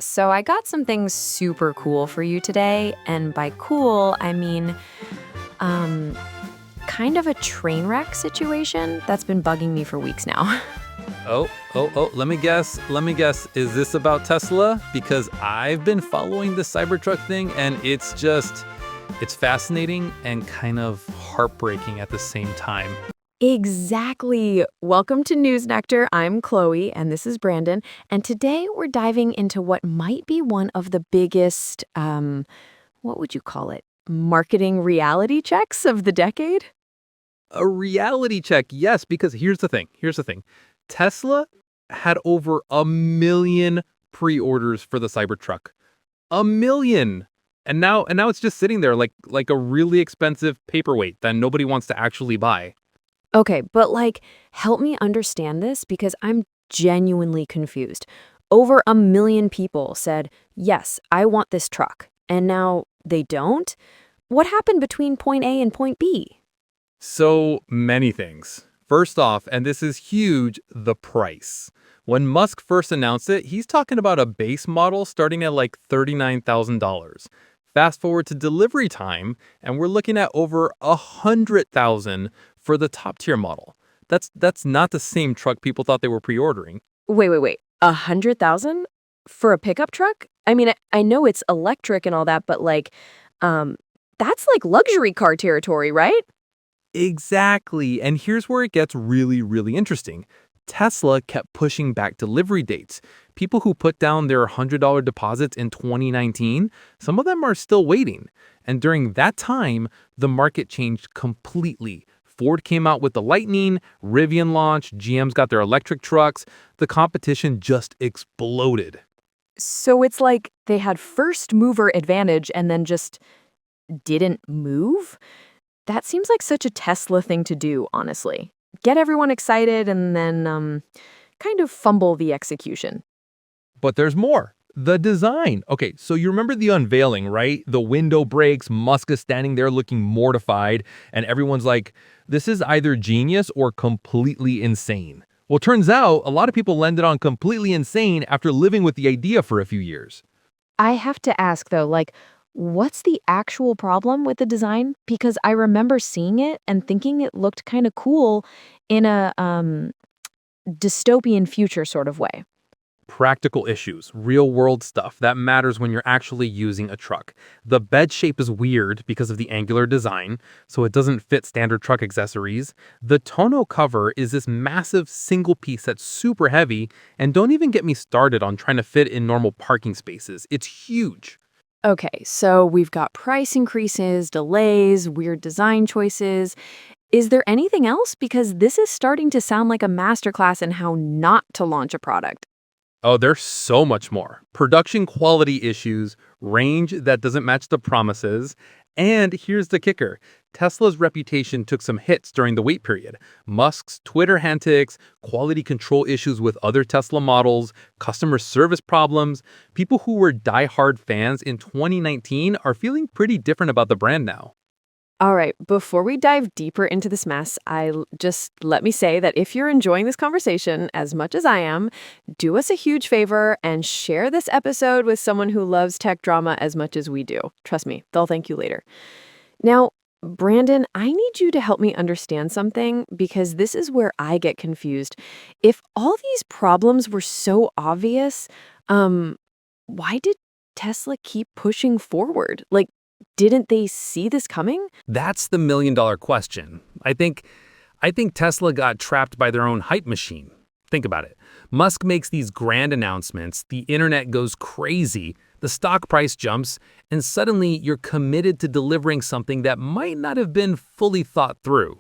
So I got some things super cool for you today, and by cool, I mean, um, kind of a train wreck situation that's been bugging me for weeks now. Oh, let me guess. Is this about Tesla? Because I've been following the Cybertruck thing and it's fascinating and kind of heartbreaking at the same time. Exactly. Welcome to NewsNectar. I'm Chloe, and this is Brandon. And today we're diving into what might be one of the biggest, what would you call it? Marketing reality checks of the decade? A reality check, yes, because here's the thing. Tesla had over 1 million pre-orders for the Cybertruck. 1 million. And now it's just sitting there like a really expensive paperweight that nobody wants to actually buy. Okay, but help me understand this because I'm genuinely confused. Over 1 million people said, yes, I want this truck. And now they don't? What happened between point A and point B? So many things. First off, and this is huge, the price. When Musk first announced it, he's talking about a base model starting at like $39,000. Fast forward to delivery time, and we're looking at over 100,000 for the top tier model. That's not the same truck people thought they were pre-ordering. Wait. 100,000 for a pickup truck? I mean, I know it's electric and all that, but um, that's like luxury car territory, right? Exactly. And here's where it gets really, really interesting. Tesla kept pushing back delivery dates. People who put down their $100 deposits in 2019, some of them are still waiting. And during that time, the market changed completely. Ford came out with the Lightning, Rivian launched, GM's got their electric trucks. The competition just exploded. So it's like they had first mover advantage and then just didn't move? That seems like such a Tesla thing to do, honestly. Get everyone excited and then kind of fumble the execution. But there's more. The design. Okay, so you remember the unveiling, right? The window breaks, Musk is standing there looking mortified, and everyone's like, this is either genius or completely insane. Well, turns out a lot of people landed on completely insane after living with the idea for a few years. I have to ask, though, what's the actual problem with the design? Because I remember seeing it and thinking it looked kind of cool in a dystopian future sort of way. Practical issues, real world stuff that matters when you're actually using a truck. The bed shape is weird because of the angular design, so it doesn't fit standard truck accessories. The tonneau cover is this massive single piece that's super heavy, and don't even get me started on trying to fit in normal parking spaces. It's huge. Okay, so we've got price increases, delays, weird design choices. Is there anything else? Because this is starting to sound like a masterclass in how not to launch a product. Oh, there's so much more. Production quality issues, range that doesn't match the promises, and here's the kicker. Tesla's reputation took some hits during the wait period. Musk's Twitter antics, quality control issues with other Tesla models, customer service problems. People who were diehard fans in 2019 are feeling pretty different about the brand now. All right, before we dive deeper into this mess, just let me say that if you're enjoying this conversation as much as I am, do us a huge favor and share this episode with someone who loves tech drama as much as we do. Trust me, they'll thank you later. Now, Brandon, I need you to help me understand something because this is where I get confused. If all these problems were so obvious, why did Tesla keep pushing forward? Didn't they see this coming? That's the million-dollar question. I think Tesla got trapped by their own hype machine. Think about it. Musk makes these grand announcements, the internet goes crazy, the stock price jumps, and suddenly you're committed to delivering something that might not have been fully thought through.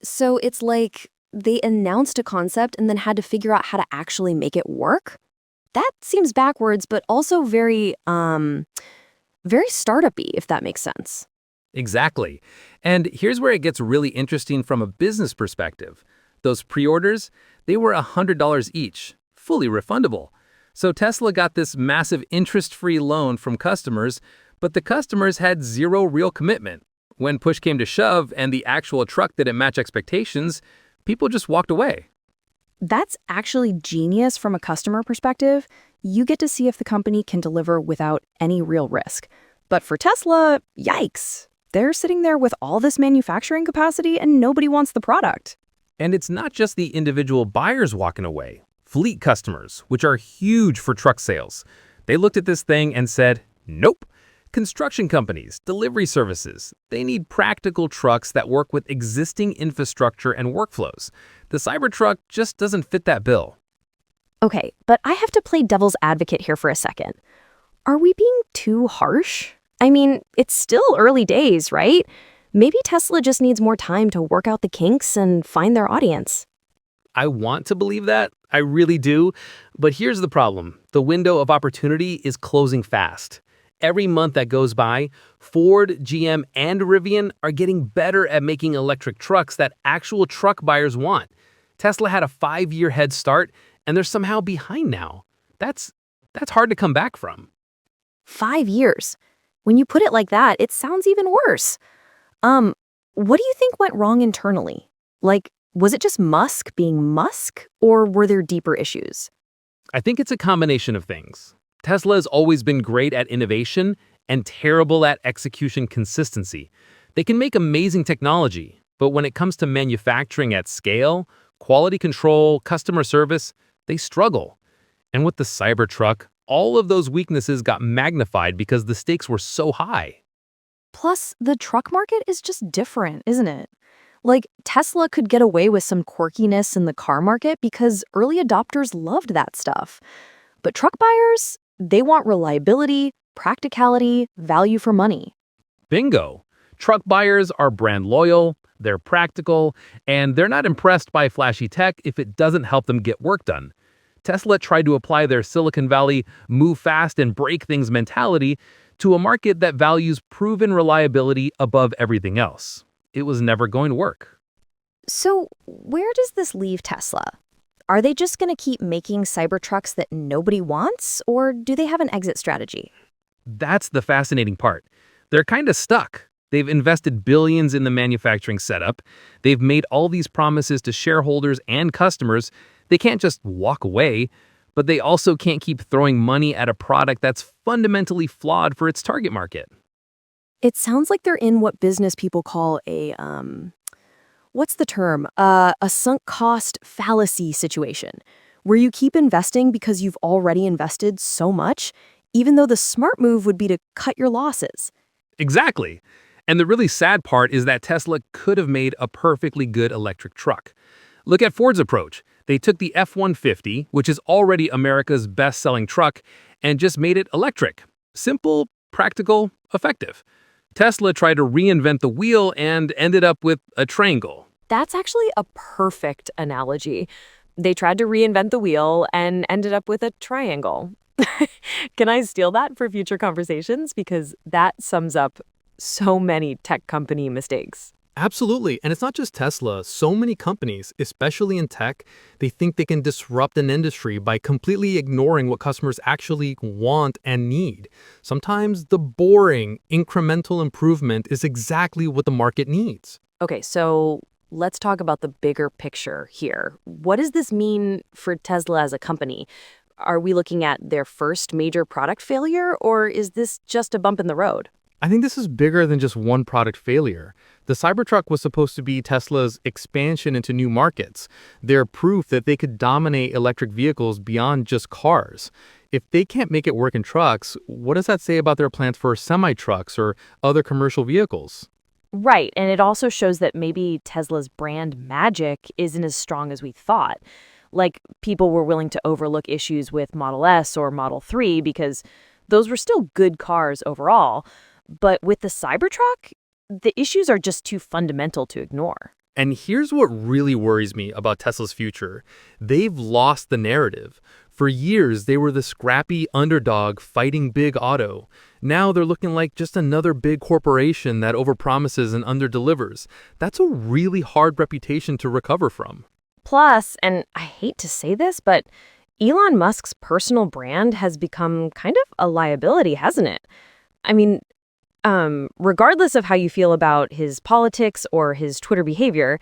So it's like they announced a concept and then had to figure out how to actually make it work? That seems backwards, but also very startup-y, if that makes sense. Exactly. And here's where it gets really interesting from a business perspective. Those pre-orders, they were $100 each, fully refundable. So Tesla got this massive interest-free loan from customers, but the customers had zero real commitment. When push came to shove and the actual truck didn't match expectations, people just walked away. That's actually genius from a customer perspective. You get to see if the company can deliver without any real risk. But for Tesla, yikes. They're sitting there with all this manufacturing capacity and nobody wants the product. And it's not just the individual buyers walking away. Fleet customers, which are huge for truck sales, they looked at this thing and said, nope. Construction companies, delivery services, they need practical trucks that work with existing infrastructure and workflows. The Cybertruck just doesn't fit that bill. Okay, but I have to play devil's advocate here for a second. Are we being too harsh? I mean, it's still early days, right? Maybe Tesla just needs more time to work out the kinks and find their audience. I want to believe that. I really do. But here's the problem. The window of opportunity is closing fast. Every month that goes by, Ford, GM, and Rivian are getting better at making electric trucks that actual truck buyers want. Tesla had a 5-year head start, and they're somehow behind now. That's hard to come back from. 5 years. When you put it like that, it sounds even worse. What do you think went wrong internally? Like, was it just Musk being Musk, or were there deeper issues? I think it's a combination of things. Tesla has always been great at innovation and terrible at execution consistency. They can make amazing technology, but when it comes to manufacturing at scale, quality control, customer service, they struggle. And with the Cybertruck, all of those weaknesses got magnified because the stakes were so high. Plus, the truck market is just different, isn't it? Like, Tesla could get away with some quirkiness in the car market because early adopters loved that stuff. But truck buyers, they want reliability, practicality, value for money. Bingo! Truck buyers are brand loyal, they're practical, and they're not impressed by flashy tech if it doesn't help them get work done. Tesla tried to apply their Silicon Valley move fast and break things mentality to a market that values proven reliability above everything else. It was never going to work. So, where does this leave Tesla? Are they just going to keep making Cybertrucks that nobody wants, or do they have an exit strategy? That's the fascinating part. They're kind of stuck. They've invested billions in the manufacturing setup. They've made all these promises to shareholders and customers. They can't just walk away, but they also can't keep throwing money at a product that's fundamentally flawed for its target market. It sounds like they're in what business people call a, what's the term? A sunk cost fallacy situation, where you keep investing because you've already invested so much, even though the smart move would be to cut your losses. Exactly. And the really sad part is that Tesla could have made a perfectly good electric truck. Look at Ford's approach. They took the F-150, which is already America's best-selling truck, and just made it electric. Simple, practical, effective. Tesla tried to reinvent the wheel and ended up with a triangle. That's actually a perfect analogy. They tried to reinvent the wheel and ended up with a triangle. Can I steal that for future conversations? Because that sums up so many tech company mistakes. Absolutely. And it's not just Tesla. So many companies, especially in tech, they think they can disrupt an industry by completely ignoring what customers actually want and need. Sometimes the boring, incremental improvement is exactly what the market needs. Okay, so let's talk about the bigger picture here. What does this mean for Tesla as a company? Are we looking at their first major product failure, or is this just a bump in the road? I think this is bigger than just one product failure. The Cybertruck was supposed to be Tesla's expansion into new markets, their proof that they could dominate electric vehicles beyond just cars. If they can't make it work in trucks, what does that say about their plans for semi-trucks or other commercial vehicles? Right, and it also shows that maybe Tesla's brand magic isn't as strong as we thought. Like, people were willing to overlook issues with Model S or Model 3 because those were still good cars overall. But with the Cybertruck, the issues are just too fundamental to ignore. And here's what really worries me about Tesla's future. They've lost the narrative. For years, they were the scrappy underdog fighting big auto. Now they're looking like just another big corporation that overpromises and underdelivers. That's a really hard reputation to recover from. Plus, and I hate to say this, but Elon Musk's personal brand has become kind of a liability, hasn't it? I mean, regardless of how you feel about his politics or his Twitter behavior,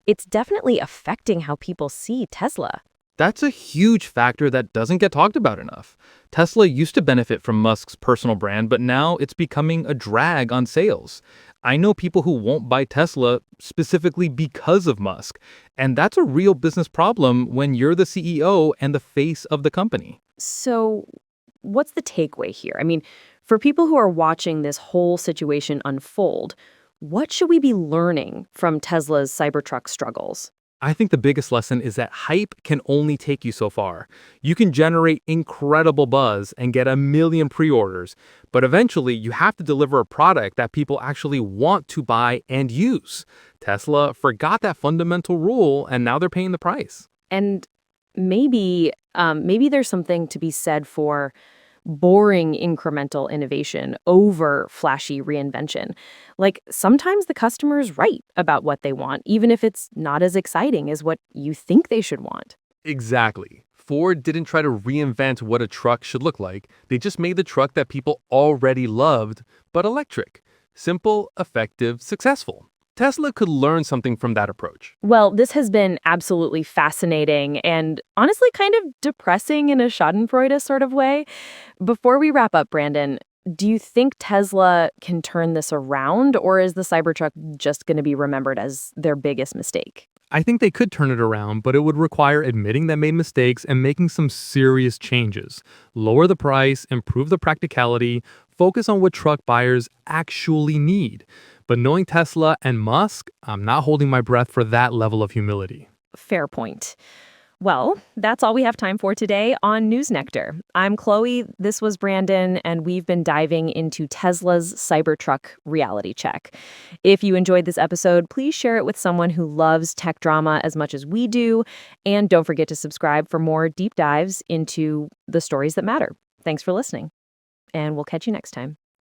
it's definitely affecting how people see Tesla. That's a huge factor that doesn't get talked about enough. Tesla used to benefit from Musk's personal brand, but now it's becoming a drag on sales. I know people who won't buy Tesla specifically because of Musk, and that's a real business problem when you're the CEO and the face of the company. So, what's the takeaway here? I mean, for people who are watching this whole situation unfold, what should we be learning from Tesla's Cybertruck struggles? I think the biggest lesson is that hype can only take you so far. You can generate incredible buzz and get a million pre-orders, but eventually you have to deliver a product that people actually want to buy and use. Tesla forgot that fundamental rule, and now they're paying the price. And maybe there's something to be said for boring incremental innovation over flashy reinvention. Like sometimes the customer's right about what they want, even if it's not as exciting as what you think they should want. Exactly. Ford didn't try to reinvent what a truck should look like. They just made the truck that people already loved, but electric. Simple, effective, successful. Tesla could learn something from that approach. Well, this has been absolutely fascinating and honestly kind of depressing in a schadenfreude sort of way. Before we wrap up, Brandon, do you think Tesla can turn this around, or is the Cybertruck just going to be remembered as their biggest mistake? I think they could turn it around, but it would require admitting they made mistakes and making some serious changes. Lower the price, improve the practicality, focus on what truck buyers actually need. But knowing Tesla and Musk, I'm not holding my breath for that level of humility. Fair point. Well, that's all we have time for today on NewsNectar. I'm Chloe, this was Brandon, and we've been diving into Tesla's Cybertruck reality check. If you enjoyed this episode, please share it with someone who loves tech drama as much as we do, and don't forget to subscribe for more deep dives into the stories that matter. Thanks for listening, and we'll catch you next time.